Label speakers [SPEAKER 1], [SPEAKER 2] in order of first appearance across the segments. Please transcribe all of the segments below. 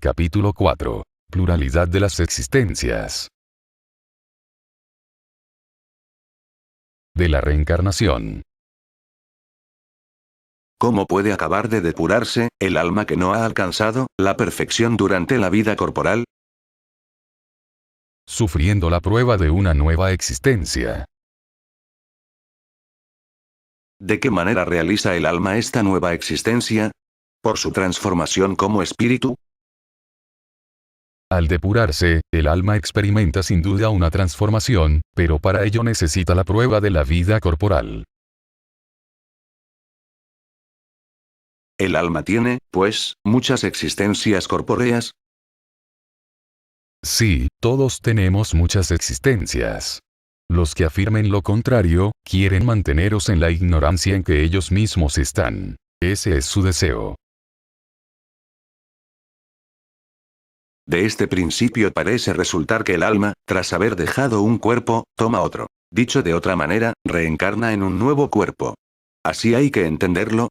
[SPEAKER 1] Capítulo 4. Pluralidad de las existencias. De la reencarnación.
[SPEAKER 2] ¿Cómo puede acabar de depurarse el alma que no ha alcanzado la perfección durante la vida corporal?
[SPEAKER 1] Sufriendo la prueba de una nueva existencia.
[SPEAKER 2] ¿De qué manera realiza el alma esta nueva existencia? ¿Por su transformación como espíritu?
[SPEAKER 1] Al depurarse, el alma experimenta sin duda una transformación, pero para ello necesita la prueba de la vida corporal.
[SPEAKER 2] ¿El alma tiene, pues, muchas existencias corpóreas?
[SPEAKER 1] Sí, todos tenemos muchas existencias. Los que afirmen lo contrario, quieren manteneros en la ignorancia en que ellos mismos están. Ese es su deseo.
[SPEAKER 2] De este principio parece resultar que el alma, tras haber dejado un cuerpo, toma otro. Dicho de otra manera, reencarna en un nuevo cuerpo. ¿Así hay que entenderlo?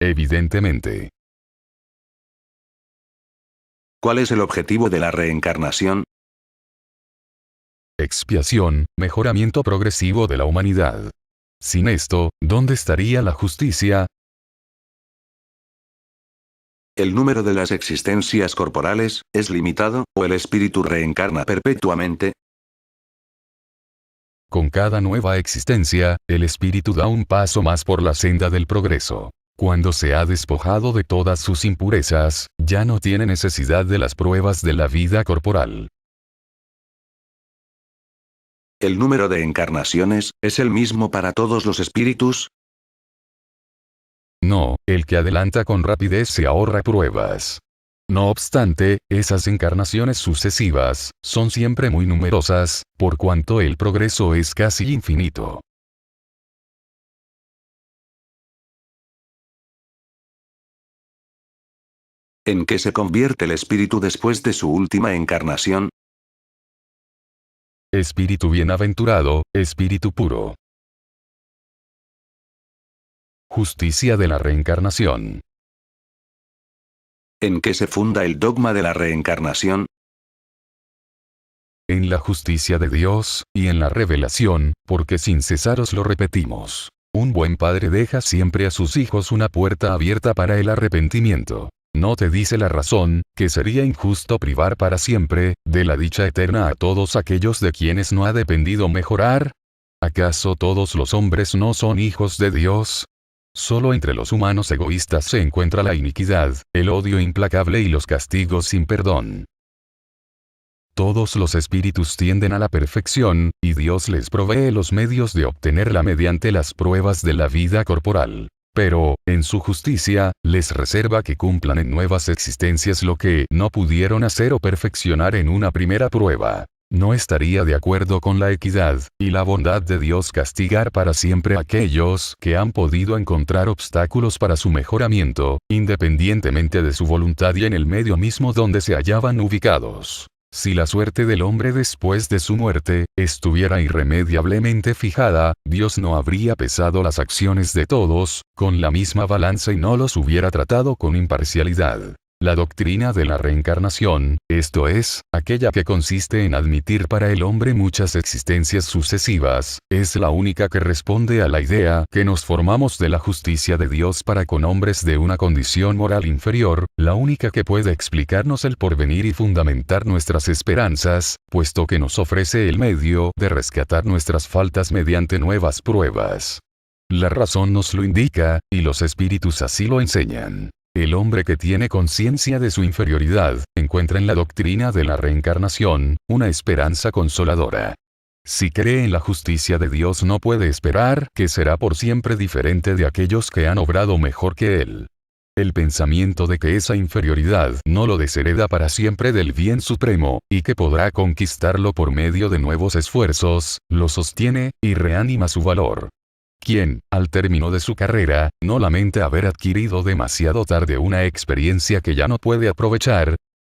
[SPEAKER 1] Evidentemente.
[SPEAKER 2] ¿Cuál es el objetivo de la reencarnación?
[SPEAKER 1] Expiación, mejoramiento progresivo de la humanidad. Sin esto, ¿dónde estaría la justicia?
[SPEAKER 2] ¿El número de las existencias corporales es limitado, o el espíritu reencarna perpetuamente?
[SPEAKER 1] Con cada nueva existencia, el espíritu da un paso más por la senda del progreso. Cuando se ha despojado de todas sus impurezas, ya no tiene necesidad de las pruebas de la vida corporal.
[SPEAKER 2] ¿El número de encarnaciones es el mismo para todos los espíritus?
[SPEAKER 1] No, el que adelanta con rapidez se ahorra pruebas. No obstante, esas encarnaciones sucesivas son siempre muy numerosas, por cuanto el progreso es casi infinito.
[SPEAKER 2] ¿En qué se convierte el espíritu después de su última encarnación?
[SPEAKER 1] Espíritu bienaventurado, espíritu puro. Justicia de la reencarnación.
[SPEAKER 2] ¿En qué se funda el dogma de la reencarnación?
[SPEAKER 1] En la justicia de Dios, y en la revelación, porque sin cesar os lo repetimos. Un buen padre deja siempre a sus hijos una puerta abierta para el arrepentimiento. ¿No te dice la razón, que sería injusto privar para siempre, de la dicha eterna a todos aquellos de quienes no ha dependido mejorar? ¿Acaso todos los hombres no son hijos de Dios? Solo entre los humanos egoístas se encuentra la iniquidad, el odio implacable y los castigos sin perdón. Todos los espíritus tienden a la perfección, y Dios les provee los medios de obtenerla mediante las pruebas de la vida corporal. Pero, en su justicia, les reserva que cumplan en nuevas existencias lo que no pudieron hacer o perfeccionar en una primera prueba. No estaría de acuerdo con la equidad y la bondad de Dios castigar para siempre a aquellos que han podido encontrar obstáculos para su mejoramiento, independientemente de su voluntad y en el medio mismo donde se hallaban ubicados. Si la suerte del hombre después de su muerte estuviera irremediablemente fijada, Dios no habría pesado las acciones de todos con la misma balanza y no los hubiera tratado con imparcialidad. La doctrina de la reencarnación, esto es, aquella que consiste en admitir para el hombre muchas existencias sucesivas, es la única que responde a la idea que nos formamos de la justicia de Dios para con hombres de una condición moral inferior, la única que puede explicarnos el porvenir y fundamentar nuestras esperanzas, puesto que nos ofrece el medio de rescatar nuestras faltas mediante nuevas pruebas. La razón nos lo indica, y los espíritus así lo enseñan. El hombre que tiene conciencia de su inferioridad, encuentra en la doctrina de la reencarnación, una esperanza consoladora. Si cree en la justicia de Dios no puede esperar que será por siempre diferente de aquellos que han obrado mejor que él. El pensamiento de que esa inferioridad no lo deshereda para siempre del bien supremo, y que podrá conquistarlo por medio de nuevos esfuerzos, lo sostiene, y reanima su valor. Quien, al término de su carrera, no lamenta haber adquirido demasiado tarde una experiencia que ya no puede aprovechar,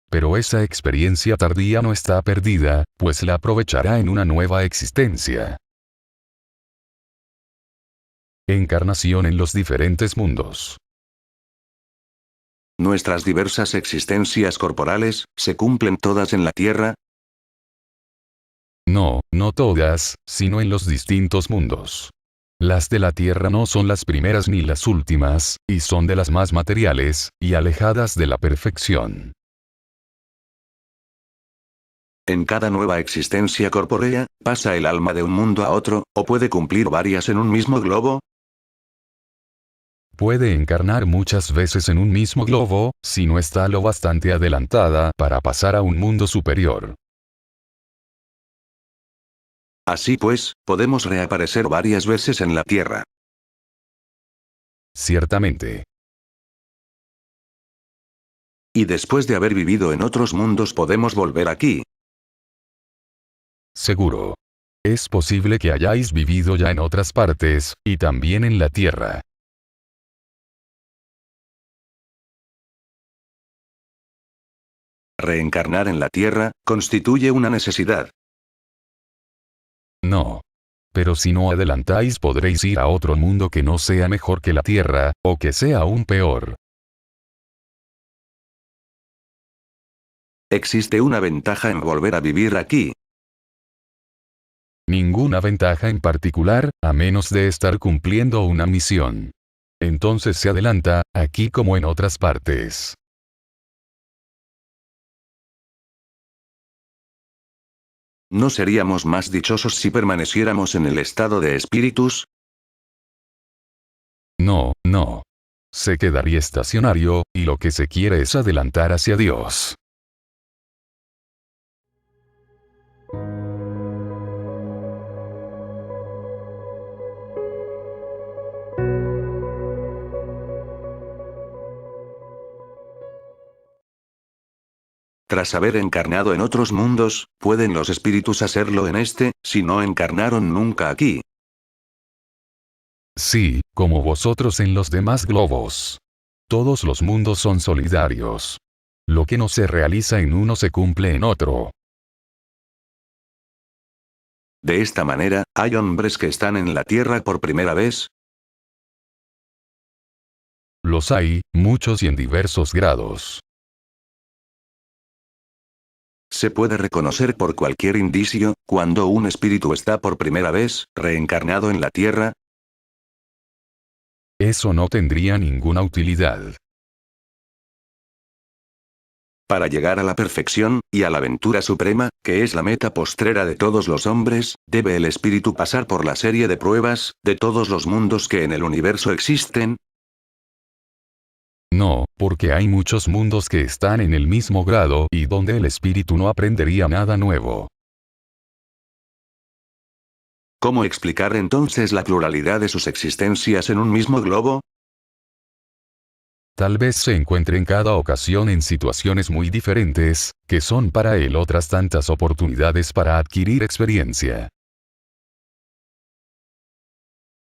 [SPEAKER 1] pero esa experiencia tardía no está perdida, pues la aprovechará en una nueva existencia. Encarnación en los diferentes mundos.
[SPEAKER 2] ¿Nuestras diversas existencias corporales, se cumplen todas en la Tierra?
[SPEAKER 1] No, no todas, sino en los distintos mundos. Las de la Tierra no son las primeras ni las últimas, y son de las más materiales, y alejadas de la perfección.
[SPEAKER 2] En cada nueva existencia corpórea, ¿pasa el alma de un mundo a otro, o puede cumplir varias en un mismo globo?
[SPEAKER 1] Puede encarnar muchas veces en un mismo globo, si no está lo bastante adelantada para pasar a un mundo superior.
[SPEAKER 2] Así pues, podemos reaparecer varias veces en la Tierra.
[SPEAKER 1] Ciertamente.
[SPEAKER 2] Y después de haber vivido en otros mundos podemos volver aquí.
[SPEAKER 1] Seguro. Es posible que hayáis vivido ya en otras partes, y también en la Tierra.
[SPEAKER 2] Reencarnar en la Tierra, constituye una necesidad.
[SPEAKER 1] No. Pero si no adelantáis podréis ir a otro mundo que no sea mejor que la Tierra, o que sea aún peor.
[SPEAKER 2] ¿Existe una ventaja en volver a vivir aquí?
[SPEAKER 1] Ninguna ventaja en particular, a menos de estar cumpliendo una misión. Entonces se adelanta, aquí como en otras partes.
[SPEAKER 2] ¿No seríamos más dichosos si permaneciéramos en el estado de espíritus?
[SPEAKER 1] No, no. Se quedaría estacionario, y lo que se quiere es adelantar hacia Dios.
[SPEAKER 2] Tras haber encarnado en otros mundos, ¿pueden los espíritus hacerlo en este, si no encarnaron nunca aquí?
[SPEAKER 1] Sí, como vosotros en los demás globos. Todos los mundos son solidarios. Lo que no se realiza en uno se cumple en otro.
[SPEAKER 2] De esta manera, ¿hay hombres que están en la Tierra por primera vez?
[SPEAKER 1] Los hay, muchos y en diversos grados.
[SPEAKER 2] Se puede reconocer por cualquier indicio, cuando un espíritu está por primera vez, reencarnado en la Tierra.
[SPEAKER 1] Eso no tendría ninguna utilidad.
[SPEAKER 2] Para llegar a la perfección, y a la aventura suprema, que es la meta postrera de todos los hombres, debe el espíritu pasar por la serie de pruebas, de todos los mundos que en el universo existen.
[SPEAKER 1] No, porque hay muchos mundos que están en el mismo grado y donde el espíritu no aprendería nada nuevo.
[SPEAKER 2] ¿Cómo explicar entonces la pluralidad de sus existencias en un mismo globo?
[SPEAKER 1] Tal vez se encuentre en cada ocasión en situaciones muy diferentes, que son para él otras tantas oportunidades para adquirir experiencia.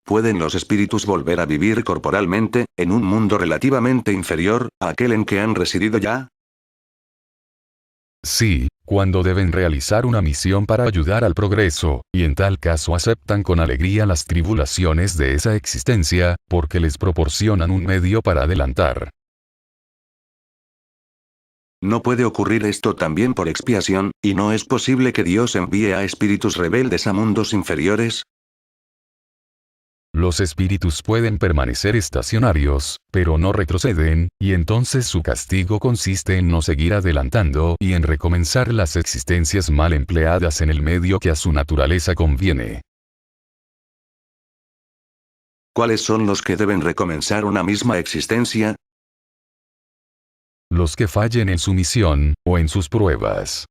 [SPEAKER 2] ¿Pueden los espíritus volver a vivir corporalmente, en un mundo relativamente inferior, a aquel en que han residido ya?
[SPEAKER 1] Sí, cuando deben realizar una misión para ayudar al progreso, y en tal caso aceptan con alegría las tribulaciones de esa existencia, porque les proporcionan un medio para adelantar.
[SPEAKER 2] ¿No puede ocurrir esto también por expiación, y no es posible que Dios envíe a espíritus rebeldes a mundos inferiores?
[SPEAKER 1] Los espíritus pueden permanecer estacionarios, pero no retroceden, y entonces su castigo consiste en no seguir adelantando y en recomenzar las existencias mal empleadas en el medio que a su naturaleza conviene.
[SPEAKER 2] ¿Cuáles son los que deben recomenzar una misma existencia?
[SPEAKER 1] Los que fallen en su misión, o en sus pruebas.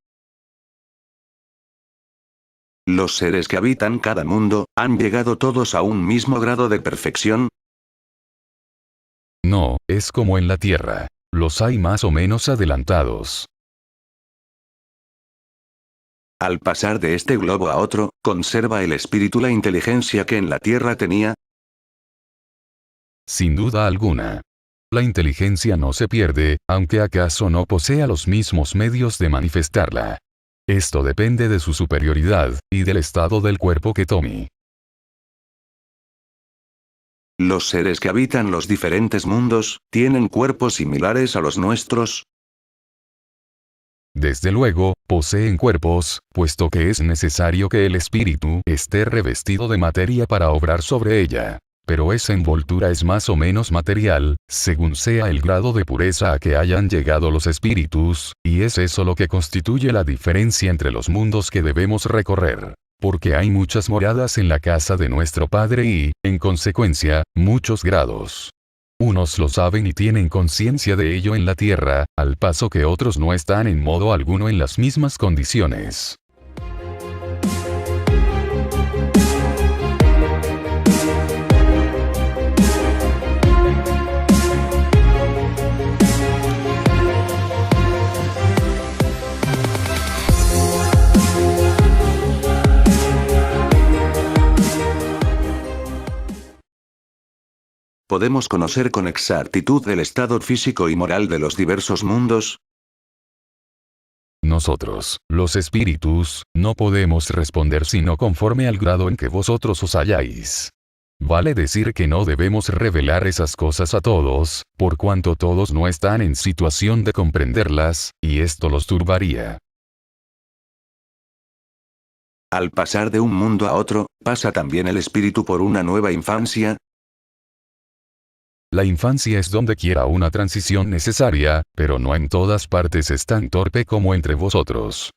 [SPEAKER 2] ¿Los seres que habitan cada mundo, han llegado todos a un mismo grado de perfección?
[SPEAKER 1] No, es como en la Tierra. Los hay más o menos adelantados.
[SPEAKER 2] Al pasar de este globo a otro, ¿conserva el espíritu la inteligencia que en la Tierra tenía?
[SPEAKER 1] Sin duda alguna. La inteligencia no se pierde, aunque acaso no posea los mismos medios de manifestarla. Esto depende de su superioridad, y del estado del cuerpo que tome.
[SPEAKER 2] ¿Los seres que habitan los diferentes mundos, tienen cuerpos similares a los nuestros?
[SPEAKER 1] Desde luego, poseen cuerpos, puesto que es necesario que el espíritu esté revestido de materia para obrar sobre ella. Pero esa envoltura es más o menos material, según sea el grado de pureza a que hayan llegado los espíritus, y es eso lo que constituye la diferencia entre los mundos que debemos recorrer. Porque hay muchas moradas en la casa de nuestro Padre y, en consecuencia, muchos grados. Unos lo saben y tienen conciencia de ello en la tierra, al paso que otros no están en modo alguno en las mismas condiciones.
[SPEAKER 2] ¿Podemos conocer con exactitud el estado físico y moral de los diversos mundos?
[SPEAKER 1] Nosotros, los espíritus, no podemos responder sino conforme al grado en que vosotros os halláis. Vale decir que no debemos revelar esas cosas a todos, por cuanto todos no están en situación de comprenderlas, y esto los turbaría.
[SPEAKER 2] Al pasar de un mundo a otro, ¿pasa también el espíritu por una nueva infancia?
[SPEAKER 1] La infancia es donde quiera una transición necesaria, pero no en todas partes es tan torpe como entre vosotros.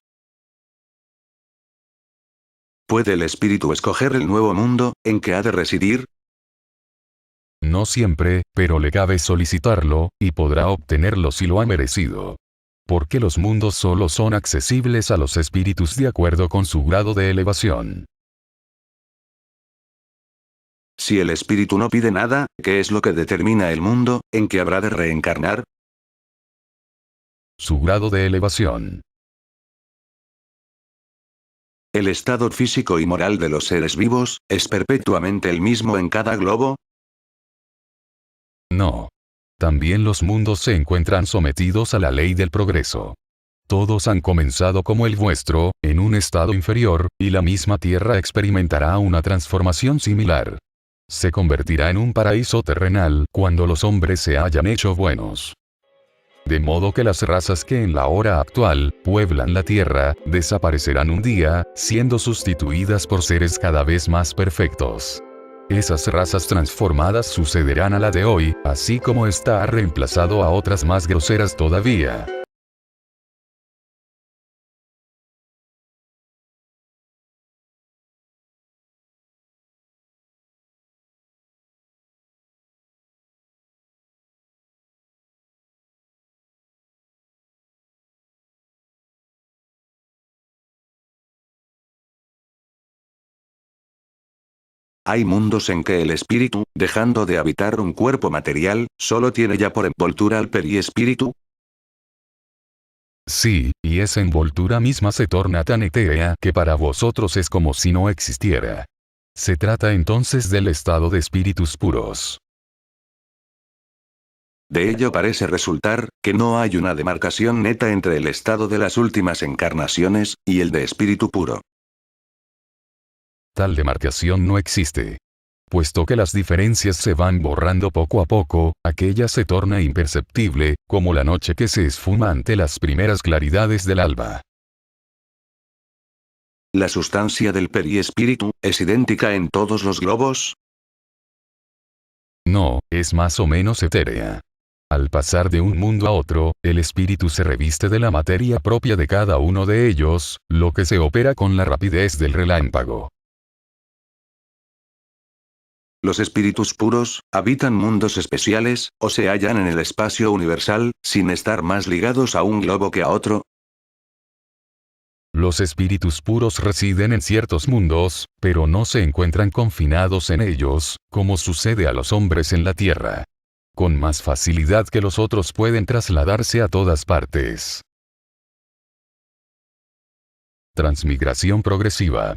[SPEAKER 2] ¿Puede el espíritu escoger el nuevo mundo, en que ha de residir?
[SPEAKER 1] No siempre, pero le cabe solicitarlo, y podrá obtenerlo si lo ha merecido. Porque los mundos solo son accesibles a los espíritus de acuerdo con su grado de elevación.
[SPEAKER 2] Si el espíritu no pide nada, ¿qué es lo que determina el mundo, en que habrá de reencarnar?
[SPEAKER 1] Su grado de elevación.
[SPEAKER 2] ¿El estado físico y moral de los seres vivos, es perpetuamente el mismo en cada globo?
[SPEAKER 1] No. También los mundos se encuentran sometidos a la ley del progreso. Todos han comenzado como el vuestro, en un estado inferior, y la misma Tierra experimentará una transformación similar. Se convertirá en un paraíso terrenal cuando los hombres se hayan hecho buenos. De modo que las razas que en la hora actual pueblan la Tierra, desaparecerán un día, siendo sustituidas por seres cada vez más perfectos. Esas razas transformadas sucederán a la de hoy, así como esta ha reemplazado a otras más groseras todavía.
[SPEAKER 2] Hay mundos en que el espíritu, dejando de habitar un cuerpo material, solo tiene ya por envoltura al periespíritu.
[SPEAKER 1] Sí, y esa envoltura misma se torna tan etérea que para vosotros es como si no existiera. Se trata entonces del estado de espíritus puros.
[SPEAKER 2] De ello parece resultar, que no hay una demarcación neta entre el estado de las últimas encarnaciones, y el de espíritu puro.
[SPEAKER 1] Tal demarcación no existe. Puesto que las diferencias se van borrando poco a poco, aquella se torna imperceptible, como la noche que se esfuma ante las primeras claridades del alba.
[SPEAKER 2] ¿La sustancia del periespíritu, es idéntica en todos los globos?
[SPEAKER 1] No, es más o menos etérea. Al pasar de un mundo a otro, el espíritu se reviste de la materia propia de cada uno de ellos, lo que se opera con la rapidez del relámpago.
[SPEAKER 2] Los espíritus puros, habitan mundos especiales, o se hallan en el espacio universal, sin estar más ligados a un globo que a otro.
[SPEAKER 1] Los espíritus puros residen en ciertos mundos, pero no se encuentran confinados en ellos, como sucede a los hombres en la tierra. Con más facilidad que los otros pueden trasladarse a todas partes. Transmigración progresiva.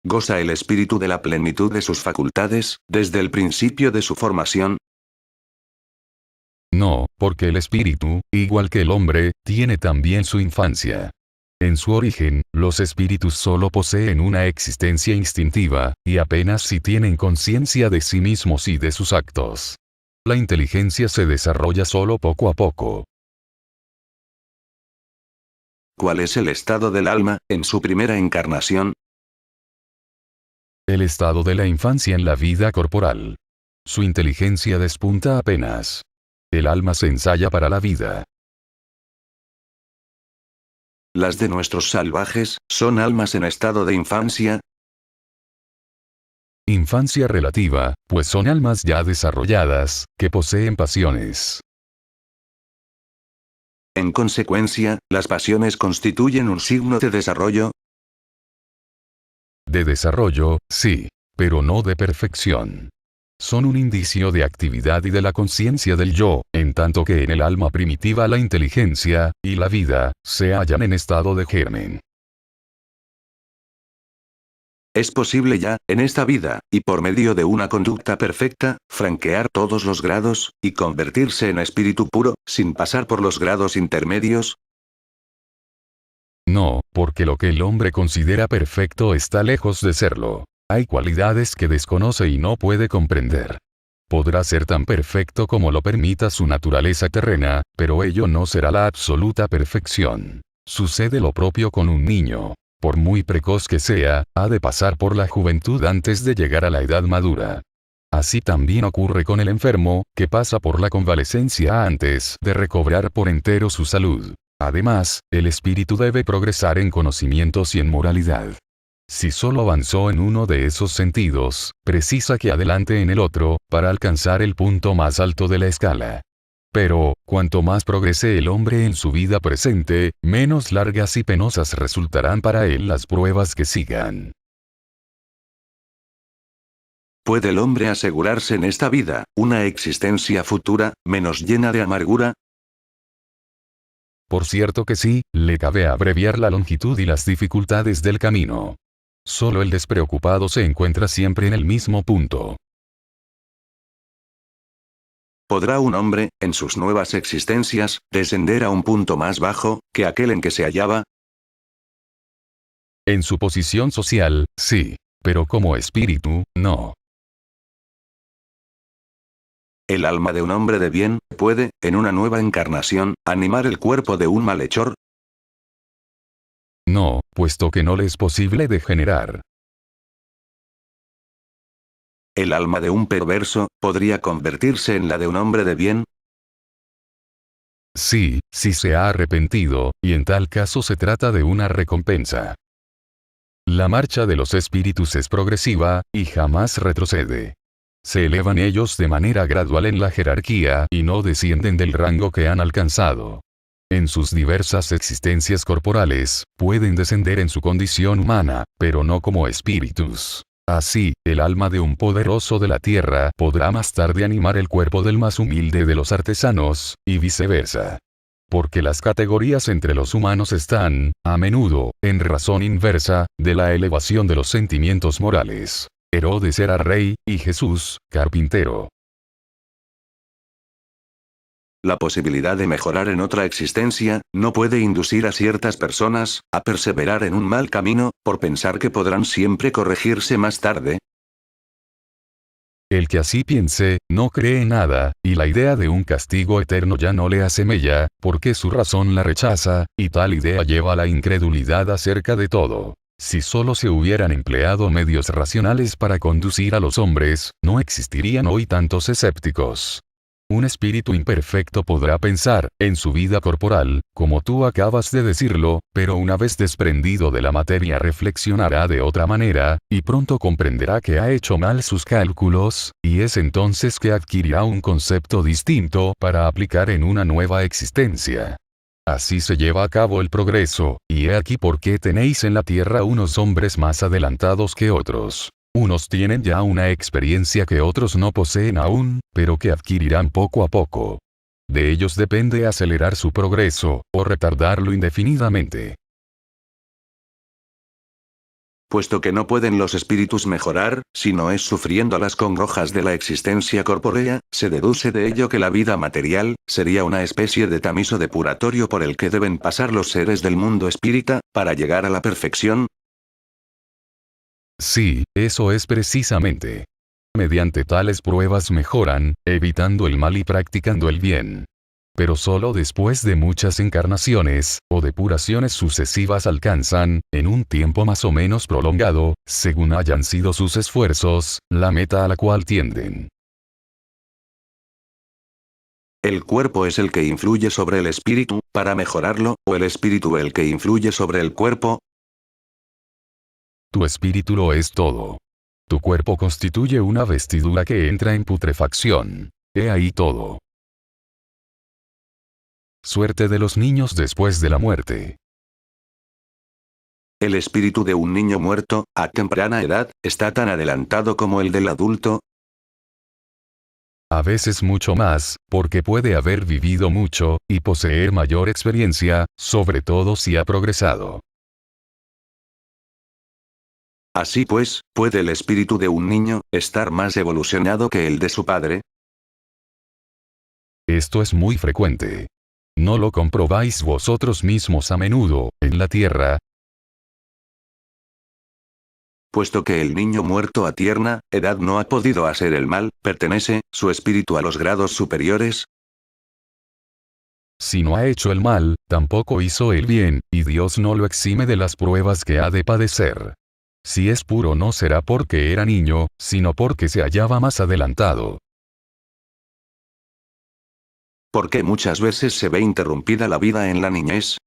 [SPEAKER 2] ¿Goza el espíritu de la plenitud de sus facultades, desde el principio de su formación?
[SPEAKER 1] No, porque el espíritu, igual que el hombre, tiene también su infancia. En su origen, los espíritus solo poseen una existencia instintiva, y apenas si tienen conciencia de sí mismos y de sus actos. La inteligencia se desarrolla solo poco a poco.
[SPEAKER 2] ¿Cuál es el estado del alma, en su primera encarnación?
[SPEAKER 1] El estado de la infancia en la vida corporal. Su inteligencia despunta apenas. El alma se ensaya para la vida.
[SPEAKER 2] ¿Las de nuestros salvajes, son almas en estado de infancia?
[SPEAKER 1] Infancia relativa, pues son almas ya desarrolladas, que poseen pasiones.
[SPEAKER 2] En consecuencia, ¿las pasiones constituyen un signo de desarrollo?
[SPEAKER 1] De desarrollo, sí, pero no de perfección. Son un indicio de actividad y de la conciencia del yo, en tanto que en el alma primitiva la inteligencia, y la vida, se hallan en estado de germen.
[SPEAKER 2] ¿Es posible ya, en esta vida, y por medio de una conducta perfecta, franquear todos los grados, y convertirse en espíritu puro, sin pasar por los grados intermedios?
[SPEAKER 1] No, porque lo que el hombre considera perfecto está lejos de serlo. Hay cualidades que desconoce y no puede comprender. Podrá ser tan perfecto como lo permita su naturaleza terrena, pero ello no será la absoluta perfección. Sucede lo propio con un niño. Por muy precoz que sea, ha de pasar por la juventud antes de llegar a la edad madura. Así también ocurre con el enfermo, que pasa por la convalecencia antes de recobrar por entero su salud. Además, el espíritu debe progresar en conocimientos y en moralidad. Si solo avanzó en uno de esos sentidos, precisa que adelante en el otro, para alcanzar el punto más alto de la escala. Pero, cuanto más progrese el hombre en su vida presente, menos largas y penosas resultarán para él las pruebas que sigan.
[SPEAKER 2] ¿Puede el hombre asegurarse en esta vida, una existencia futura, menos llena de amargura?
[SPEAKER 1] Por cierto que sí, le cabe abreviar la longitud y las dificultades del camino. Solo el despreocupado se encuentra siempre en el mismo punto.
[SPEAKER 2] ¿Podrá un hombre, en sus nuevas existencias, descender a un punto más bajo, que aquel en que se hallaba?
[SPEAKER 1] En su posición social, sí, pero como espíritu, no.
[SPEAKER 2] ¿El alma de un hombre de bien, puede, en una nueva encarnación, animar el cuerpo de un malhechor?
[SPEAKER 1] No, puesto que no le es posible degenerar.
[SPEAKER 2] ¿El alma de un perverso, podría convertirse en la de un hombre de bien?
[SPEAKER 1] Sí, si se ha arrepentido, y en tal caso se trata de una recompensa. La marcha de los espíritus es progresiva, y jamás retrocede. Se elevan ellos de manera gradual en la jerarquía y no descienden del rango que han alcanzado. En sus diversas existencias corporales, pueden descender en su condición humana, pero no como espíritus. Así, el alma de un poderoso de la tierra podrá más tarde animar el cuerpo del más humilde de los artesanos, y viceversa. Porque las categorías entre los humanos están, a menudo, en razón inversa, de la elevación de los sentimientos morales. Herodes era rey, y Jesús, carpintero.
[SPEAKER 2] La posibilidad de mejorar en otra existencia, no puede inducir a ciertas personas, a perseverar en un mal camino, por pensar que podrán siempre corregirse más tarde.
[SPEAKER 1] El que así piense, no cree en nada, y la idea de un castigo eterno ya no le hace mella, porque su razón la rechaza, y tal idea lleva a la incredulidad acerca de todo. Si solo se hubieran empleado medios racionales para conducir a los hombres, no existirían hoy tantos escépticos. Un espíritu imperfecto podrá pensar, en su vida corporal, como tú acabas de decirlo, pero una vez desprendido de la materia reflexionará de otra manera, y pronto comprenderá que ha hecho mal sus cálculos, y es entonces que adquirirá un concepto distinto para aplicar en una nueva existencia. Así se lleva a cabo el progreso, y he aquí por qué tenéis en la tierra unos hombres más adelantados que otros. Unos tienen ya una experiencia que otros no poseen aún, pero que adquirirán poco a poco. De ellos depende acelerar su progreso, o retardarlo indefinidamente.
[SPEAKER 2] Puesto que no pueden los espíritus mejorar, si no es sufriendo las congojas de la existencia corpórea, se deduce de ello que la vida material, sería una especie de tamiso depuratorio por el que deben pasar los seres del mundo espírita, para llegar a la perfección.
[SPEAKER 1] Sí, eso es precisamente. Mediante tales pruebas mejoran, evitando el mal y practicando el bien. Pero solo después de muchas encarnaciones, o depuraciones sucesivas alcanzan, en un tiempo más o menos prolongado, según hayan sido sus esfuerzos, la meta a la cual tienden.
[SPEAKER 2] ¿El cuerpo es el que influye sobre el espíritu, para mejorarlo, o el espíritu el que influye sobre el cuerpo?
[SPEAKER 1] Tu espíritu lo es todo. Tu cuerpo constituye una vestidura que entra en putrefacción. He ahí todo. Suerte de los niños después de la muerte.
[SPEAKER 2] ¿El espíritu de un niño muerto, a temprana edad, está tan adelantado como el del adulto?
[SPEAKER 1] A veces mucho más, porque puede haber vivido mucho, y poseer mayor experiencia, sobre todo si ha progresado.
[SPEAKER 2] Así pues, ¿puede el espíritu de un niño, estar más evolucionado que el de su padre?
[SPEAKER 1] Esto es muy frecuente. ¿No lo comprobáis vosotros mismos a menudo, en la tierra?
[SPEAKER 2] Puesto que el niño muerto a tierna edad no ha podido hacer el mal, ¿pertenece su espíritu a los grados superiores?
[SPEAKER 1] Si no ha hecho el mal, tampoco hizo el bien, y Dios no lo exime de las pruebas que ha de padecer. Si es puro no será porque era niño, sino porque se hallaba más adelantado.
[SPEAKER 2] ¿Por qué muchas veces se ve interrumpida la vida en la niñez?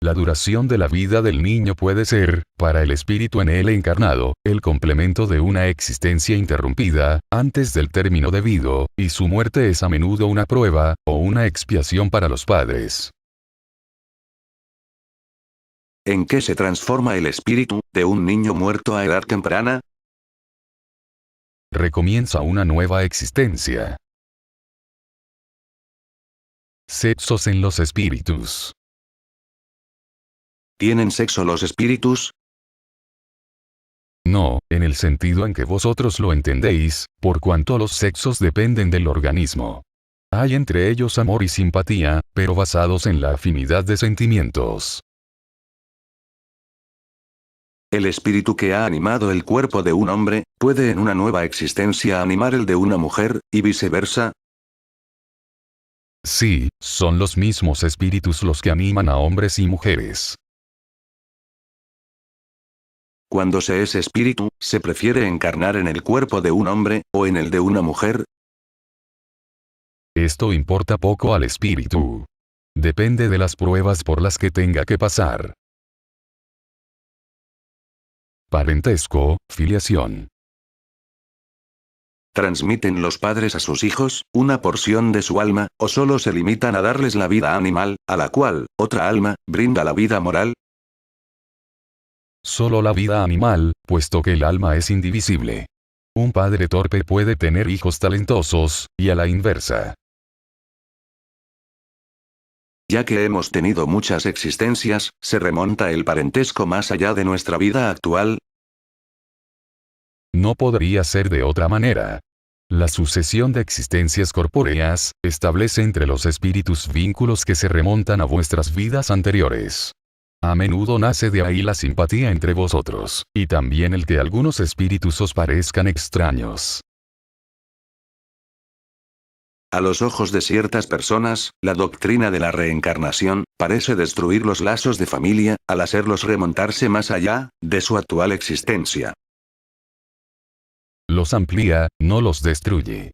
[SPEAKER 1] La duración de la vida del niño puede ser, para el espíritu en él encarnado, el complemento de una existencia interrumpida, antes del término debido, y su muerte es a menudo una prueba, o una expiación para los padres.
[SPEAKER 2] ¿En qué se transforma el espíritu de un niño muerto a edad temprana?
[SPEAKER 1] Recomienza una nueva existencia. Sexos en los espíritus.
[SPEAKER 2] ¿Tienen sexo los espíritus?
[SPEAKER 1] No, en el sentido en que vosotros lo entendéis, por cuanto los sexos dependen del organismo. Hay entre ellos amor y simpatía, pero basados en la afinidad de sentimientos.
[SPEAKER 2] El espíritu que ha animado el cuerpo de un hombre, ¿puede en una nueva existencia animar el de una mujer, y viceversa?
[SPEAKER 1] Sí, son los mismos espíritus los que animan a hombres y mujeres.
[SPEAKER 2] Cuando se es espíritu, ¿se prefiere encarnar en el cuerpo de un hombre, o en el de una mujer?
[SPEAKER 1] Esto importa poco al espíritu. Depende de las pruebas por las que tenga que pasar. Parentesco, filiación.
[SPEAKER 2] ¿Transmiten los padres a sus hijos una porción de su alma, o solo se limitan a darles la vida animal, a la cual, otra alma, brinda la vida moral?
[SPEAKER 1] Solo la vida animal, puesto que el alma es indivisible. Un padre torpe puede tener hijos talentosos, y a la inversa.
[SPEAKER 2] Ya que hemos tenido muchas existencias, ¿se remonta el parentesco más allá de nuestra vida actual?
[SPEAKER 1] No podría ser de otra manera. La sucesión de existencias corpóreas, establece entre los espíritus vínculos que se remontan a vuestras vidas anteriores. A menudo nace de ahí la simpatía entre vosotros, y también el que algunos espíritus os parezcan extraños.
[SPEAKER 2] A los ojos de ciertas personas, la doctrina de la reencarnación, parece destruir los lazos de familia, al hacerlos remontarse más allá, de su actual existencia.
[SPEAKER 1] Los amplía, no los destruye.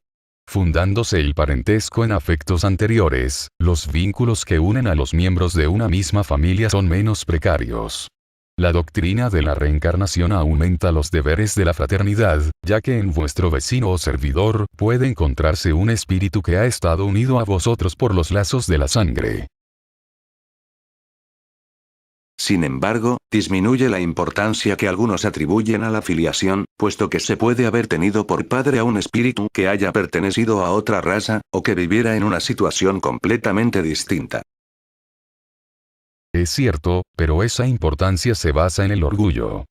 [SPEAKER 1] Fundándose el parentesco en afectos anteriores, los vínculos que unen a los miembros de una misma familia son menos precarios. La doctrina de la reencarnación aumenta los deberes de la fraternidad, ya que en vuestro vecino o servidor puede encontrarse un espíritu que ha estado unido a vosotros por los lazos de la sangre.
[SPEAKER 2] Sin embargo, disminuye la importancia que algunos atribuyen a la filiación, puesto que se puede haber tenido por padre a un espíritu que haya pertenecido a otra raza, o que viviera en una situación completamente distinta.
[SPEAKER 1] Es cierto, pero esa importancia se basa en el orgullo.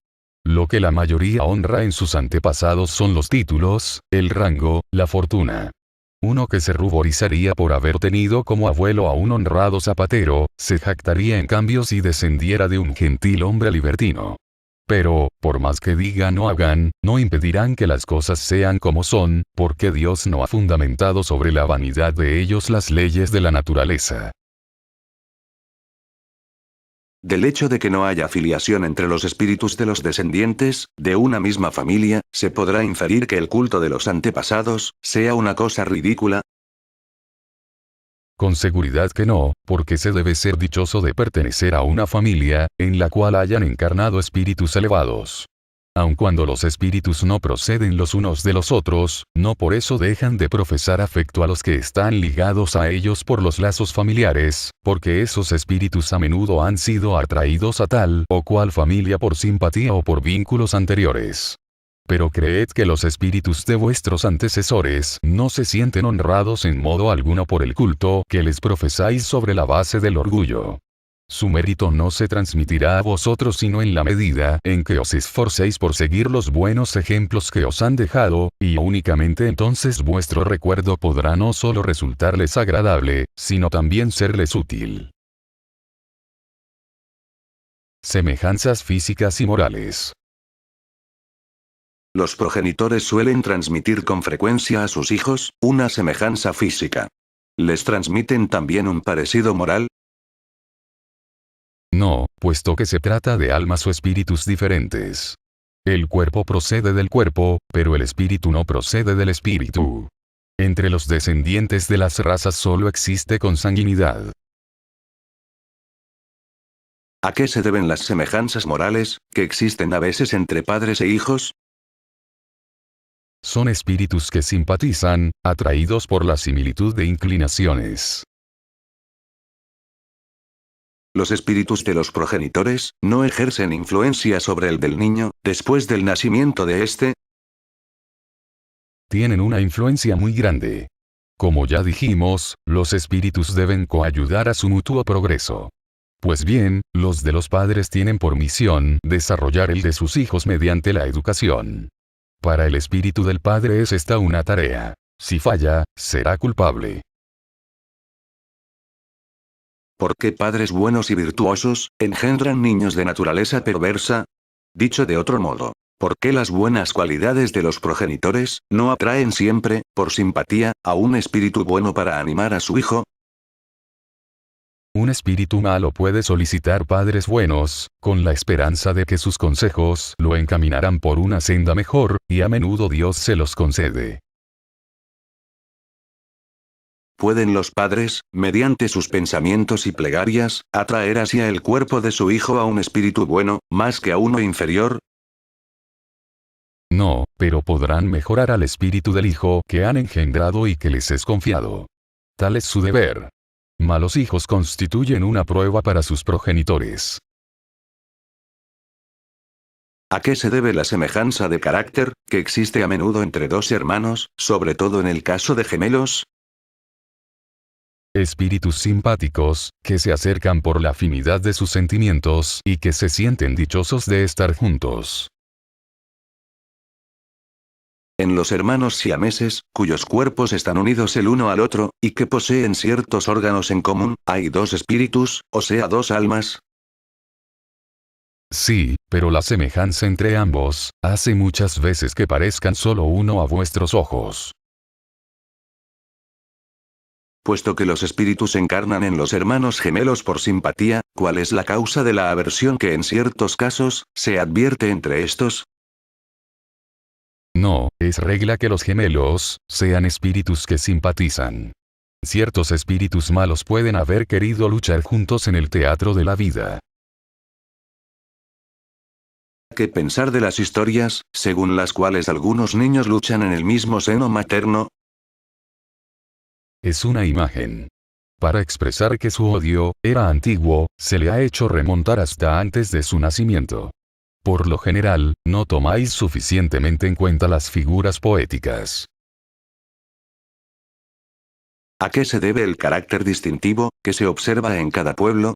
[SPEAKER 1] Lo que la mayoría honra en sus antepasados son los títulos, el rango, la fortuna. Uno que se ruborizaría por haber tenido como abuelo a un honrado zapatero, se jactaría en cambio si descendiera de un gentil hombre libertino. Pero, por más que digan o hagan, no impedirán que las cosas sean como son, porque Dios no ha fundamentado sobre la vanidad de ellos las leyes de la naturaleza.
[SPEAKER 2] Del hecho de que no haya filiación entre los espíritus de los descendientes, de una misma familia, se podrá inferir que el culto de los antepasados, sea una cosa ridícula.
[SPEAKER 1] Con seguridad que no, porque se debe ser dichoso de pertenecer a una familia, en la cual hayan encarnado espíritus elevados. Aun cuando los espíritus no proceden los unos de los otros, no por eso dejan de profesar afecto a los que están ligados a ellos por los lazos familiares, porque esos espíritus a menudo han sido atraídos a tal o cual familia por simpatía o por vínculos anteriores. Pero creed que los espíritus de vuestros antecesores no se sienten honrados en modo alguno por el culto que les profesáis sobre la base del orgullo. Su mérito no se transmitirá a vosotros sino en la medida en que os esforcéis por seguir los buenos ejemplos que os han dejado, y únicamente entonces vuestro recuerdo podrá no solo resultarles agradable, sino también serles útil. Semejanzas físicas y morales.
[SPEAKER 2] Los progenitores suelen transmitir con frecuencia a sus hijos una semejanza física. ¿Les transmiten también un parecido moral?
[SPEAKER 1] No, puesto que se trata de almas o espíritus diferentes. El cuerpo procede del cuerpo, pero el espíritu no procede del espíritu. Entre los descendientes de las razas solo existe consanguinidad.
[SPEAKER 2] ¿A qué se deben las semejanzas morales, que existen a veces entre padres e hijos?
[SPEAKER 1] Son espíritus que simpatizan, atraídos por la similitud de inclinaciones.
[SPEAKER 2] Los espíritus de los progenitores, ¿no ejercen influencia sobre el del niño, después del nacimiento de éste?
[SPEAKER 1] Tienen una influencia muy grande. Como ya dijimos, los espíritus deben coayudar a su mutuo progreso. Pues bien, los de los padres tienen por misión desarrollar el de sus hijos mediante la educación. Para el espíritu del padre es esta una tarea. Si falla, será culpable.
[SPEAKER 2] ¿Por qué padres buenos y virtuosos engendran niños de naturaleza perversa? Dicho de otro modo, ¿por qué las buenas cualidades de los progenitores no atraen siempre, por simpatía, a un espíritu bueno para animar a su hijo?
[SPEAKER 1] Un espíritu malo puede solicitar padres buenos, con la esperanza de que sus consejos lo encaminarán por una senda mejor, y a menudo Dios se los concede.
[SPEAKER 2] ¿Pueden los padres, mediante sus pensamientos y plegarias, atraer hacia el cuerpo de su hijo a un espíritu bueno, más que a uno inferior?
[SPEAKER 1] No, pero podrán mejorar al espíritu del hijo que han engendrado y que les es confiado. Tal es su deber. Malos hijos constituyen una prueba para sus progenitores.
[SPEAKER 2] ¿A qué se debe la semejanza de carácter, que existe a menudo entre dos hermanos, sobre todo en el caso de gemelos?
[SPEAKER 1] Espíritus simpáticos, que se acercan por la afinidad de sus sentimientos y que se sienten dichosos de estar juntos.
[SPEAKER 2] En los hermanos siameses, cuyos cuerpos están unidos el uno al otro, y que poseen ciertos órganos en común, ¿hay dos espíritus, o sea dos almas?
[SPEAKER 1] Sí, pero la semejanza entre ambos hace muchas veces que parezcan solo uno a vuestros ojos.
[SPEAKER 2] Puesto que los espíritus encarnan en los hermanos gemelos por simpatía, ¿cuál es la causa de la aversión que en ciertos casos se advierte entre estos?
[SPEAKER 1] No, es regla que los gemelos sean espíritus que simpatizan. Ciertos espíritus malos pueden haber querido luchar juntos en el teatro de la vida.
[SPEAKER 2] ¿Qué pensar de las historias, según las cuales algunos niños luchan en el mismo seno materno?
[SPEAKER 1] Es una imagen. Para expresar que su odio era antiguo, se le ha hecho remontar hasta antes de su nacimiento. Por lo general, no tomáis suficientemente en cuenta las figuras poéticas.
[SPEAKER 2] ¿A qué se debe el carácter distintivo, que se observa en cada pueblo?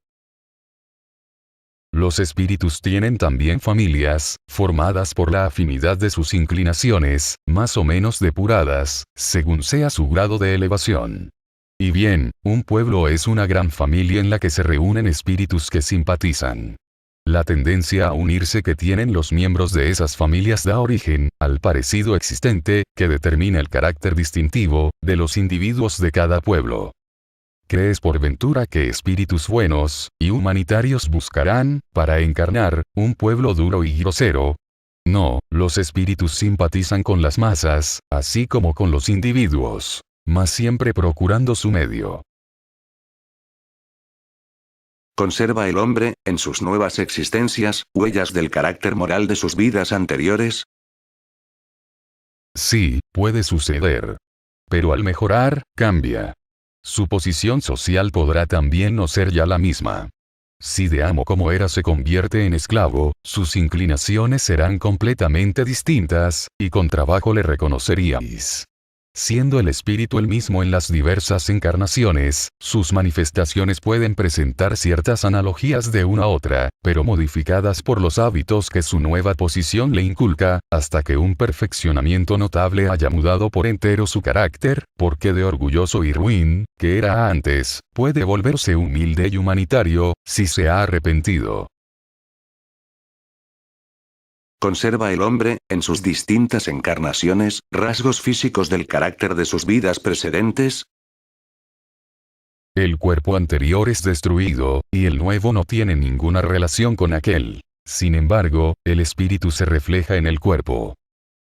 [SPEAKER 1] Los espíritus tienen también familias, formadas por la afinidad de sus inclinaciones, más o menos depuradas, según sea su grado de elevación. Y bien, un pueblo es una gran familia en la que se reúnen espíritus que simpatizan. La tendencia a unirse que tienen los miembros de esas familias da origen al parecido existente, que determina el carácter distintivo de los individuos de cada pueblo. ¿Crees por ventura que espíritus buenos y humanitarios buscarán, para encarnar, un pueblo duro y grosero? No, los espíritus simpatizan con las masas, así como con los individuos, mas siempre procurando su medio.
[SPEAKER 2] ¿Conserva el hombre, en sus nuevas existencias, huellas del carácter moral de sus vidas anteriores?
[SPEAKER 1] Sí, puede suceder. Pero al mejorar, cambia. Su posición social podrá también no ser ya la misma. Si de amo como era se convierte en esclavo, sus inclinaciones serán completamente distintas, y con trabajo le reconoceríais. Siendo el espíritu el mismo en las diversas encarnaciones, sus manifestaciones pueden presentar ciertas analogías de una a otra, pero modificadas por los hábitos que su nueva posición le inculca, hasta que un perfeccionamiento notable haya mudado por entero su carácter, porque de orgulloso y ruin, que era antes, puede volverse humilde y humanitario, si se ha arrepentido.
[SPEAKER 2] ¿Conserva el hombre, en sus distintas encarnaciones, rasgos físicos del carácter de sus vidas precedentes?
[SPEAKER 1] El cuerpo anterior es destruido, y el nuevo no tiene ninguna relación con aquel. Sin embargo, el espíritu se refleja en el cuerpo.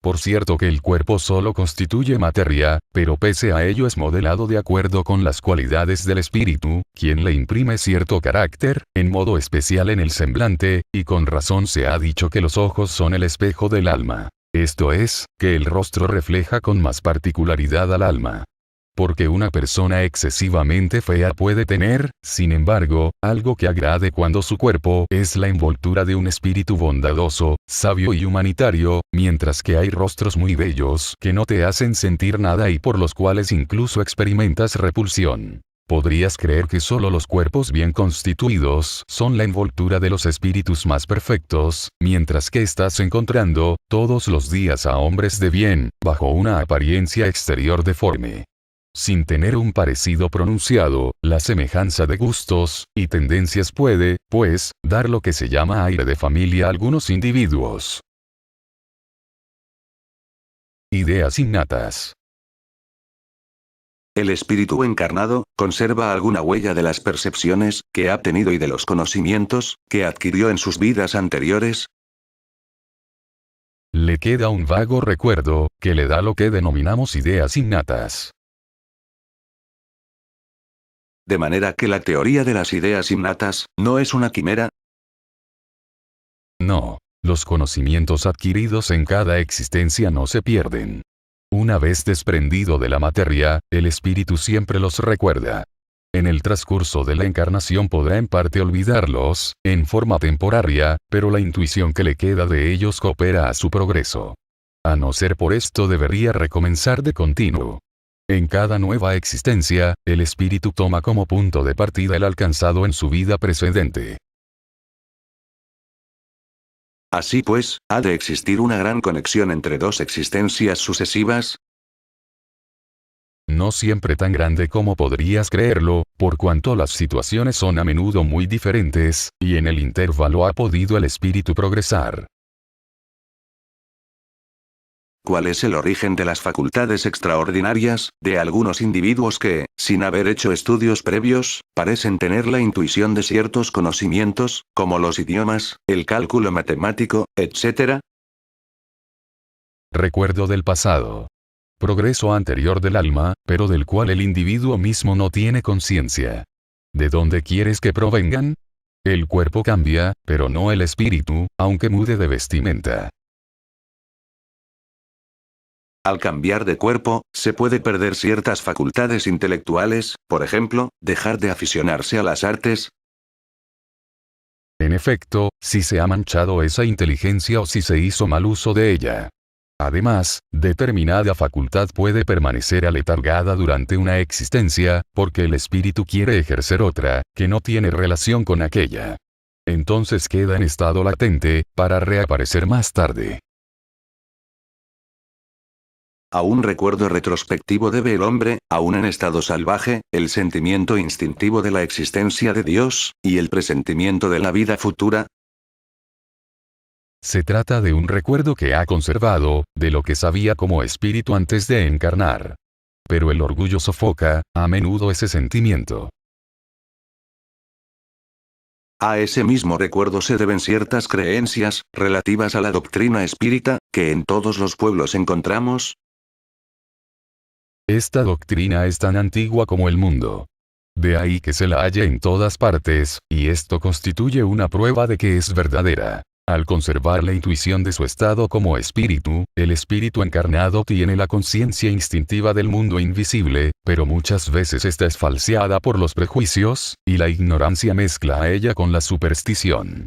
[SPEAKER 1] Por cierto que el cuerpo solo constituye materia, pero pese a ello es modelado de acuerdo con las cualidades del espíritu, quien le imprime cierto carácter, en modo especial en el semblante, y con razón se ha dicho que los ojos son el espejo del alma. Esto es, que el rostro refleja con más particularidad al alma. Porque una persona excesivamente fea puede tener, sin embargo, algo que agrade cuando su cuerpo es la envoltura de un espíritu bondadoso, sabio y humanitario, mientras que hay rostros muy bellos que no te hacen sentir nada y por los cuales incluso experimentas repulsión. Podrías creer que solo los cuerpos bien constituidos son la envoltura de los espíritus más perfectos, mientras que estás encontrando, todos los días a hombres de bien, bajo una apariencia exterior deforme. Sin tener un parecido pronunciado, la semejanza de gustos y tendencias puede, pues, dar lo que se llama aire de familia a algunos individuos. Ideas innatas.
[SPEAKER 2] ¿El espíritu encarnado conserva alguna huella de las percepciones que ha tenido y de los conocimientos que adquirió en sus vidas anteriores?
[SPEAKER 1] Le queda un vago recuerdo, que le da lo que denominamos ideas innatas.
[SPEAKER 2] De manera que la teoría de las ideas innatas no es una quimera.
[SPEAKER 1] No, los conocimientos adquiridos en cada existencia no se pierden. Una vez desprendido de la materia, el espíritu siempre los recuerda. En el transcurso de la encarnación podrá en parte olvidarlos, en forma temporaria, pero la intuición que le queda de ellos coopera a su progreso. A no ser por esto debería recomenzar de continuo. En cada nueva existencia, el espíritu toma como punto de partida el alcanzado en su vida precedente.
[SPEAKER 2] Así pues, ¿ha de existir una gran conexión entre dos existencias sucesivas?
[SPEAKER 1] No siempre tan grande como podrías creerlo, por cuanto las situaciones son a menudo muy diferentes, y en el intervalo ha podido el espíritu progresar.
[SPEAKER 2] ¿Cuál es el origen de las facultades extraordinarias de algunos individuos que, sin haber hecho estudios previos, parecen tener la intuición de ciertos conocimientos, como los idiomas, el cálculo matemático, etc.?
[SPEAKER 1] Recuerdo del pasado. Progreso anterior del alma, pero del cual el individuo mismo no tiene conciencia. ¿De dónde quieres que provengan? El cuerpo cambia, pero no el espíritu, aunque mude de vestimenta.
[SPEAKER 2] Al cambiar de cuerpo, se puede perder ciertas facultades intelectuales, por ejemplo, dejar de aficionarse a las artes.
[SPEAKER 1] En efecto, si se ha manchado esa inteligencia o si se hizo mal uso de ella. Además, determinada facultad puede permanecer aletargada durante una existencia, porque el espíritu quiere ejercer otra, que no tiene relación con aquella. Entonces queda en estado latente, para reaparecer más tarde.
[SPEAKER 2] A un recuerdo retrospectivo debe el hombre, aún en estado salvaje, el sentimiento instintivo de la existencia de Dios, y el presentimiento de la vida futura.
[SPEAKER 1] Se trata de un recuerdo que ha conservado, de lo que sabía como espíritu antes de encarnar. Pero el orgullo sofoca, a menudo ese sentimiento.
[SPEAKER 2] A ese mismo recuerdo se deben ciertas creencias, relativas a la doctrina espírita, que en todos los pueblos encontramos.
[SPEAKER 1] Esta doctrina es tan antigua como el mundo. De ahí que se la halle en todas partes, y esto constituye una prueba de que es verdadera. Al conservar la intuición de su estado como espíritu, el espíritu encarnado tiene la conciencia instintiva del mundo invisible, pero muchas veces esta es falseada por los prejuicios, y la ignorancia mezcla a ella con la superstición.